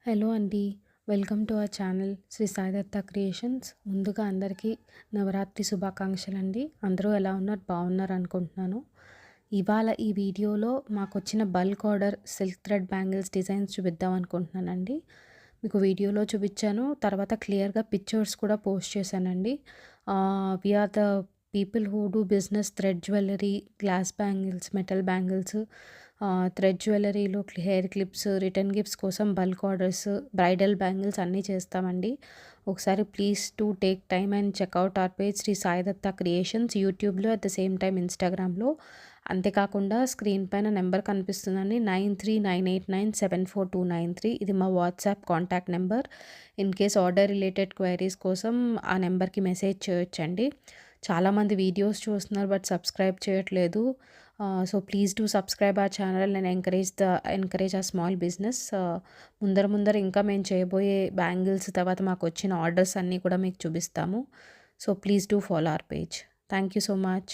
Hello అండి. Welcome to our channel Shri Sai Datta creations. ముందుగా అందరికీ నవరాత్రి శుభాకాంక్షలండి. అందరూ ఎలా ఉన్నారు? బాగున్నారు అనుకుంటున్నాను. ఇవాళ ఈ వీడియోలో మాకొచ్చిన bulk order silk thread bangles designs చూపిద్దాం అనుకుంటున్నానండి. మీకు వీడియోలో చూపించాను. తర్వాత క్లియర్‌గా పిక్చర్స్ కూడా పోస్ట్ చేశానండి. We are the people who do business thread jewellery, glass bangles, metal bangles, thread జ్యువెలరీలో హెయిర్ క్లిప్స్, రిటర్న్ గిఫ్ట్స్ కోసం బల్క్ ఆర్డర్స్, బ్రైడల్ బ్యాంగిల్స్ అన్నీ చేస్తామండి. ఒకసారి please to take time and check out our page Shri Sai Datta creations యూట్యూబ్లో, at the same time ఇన్స్టాగ్రామ్లో. అంతేకాకుండా screen పైన number కనిపిస్తుందండి, 9398974293. ఇది మా WhatsApp contact number. In case order related queries కోసం ఆ నెంబర్కి మెసేజ్ చేయొచ్చండి. చాలామంది వీడియోస్ చూస్తున్నారు బట్ సబ్స్క్రైబ్ చేయట్లేదు. So please do subscribe our channel and encourage ఆ స్మాల్ బిజినెస్. ముందర ఇంకా మేము చేయబోయే బ్యాంగిల్స్, తర్వాత మాకు వచ్చిన ఆర్డర్స్ అన్నీ కూడా మీకు చూపిస్తాము. So please do follow our page. Thank you so much.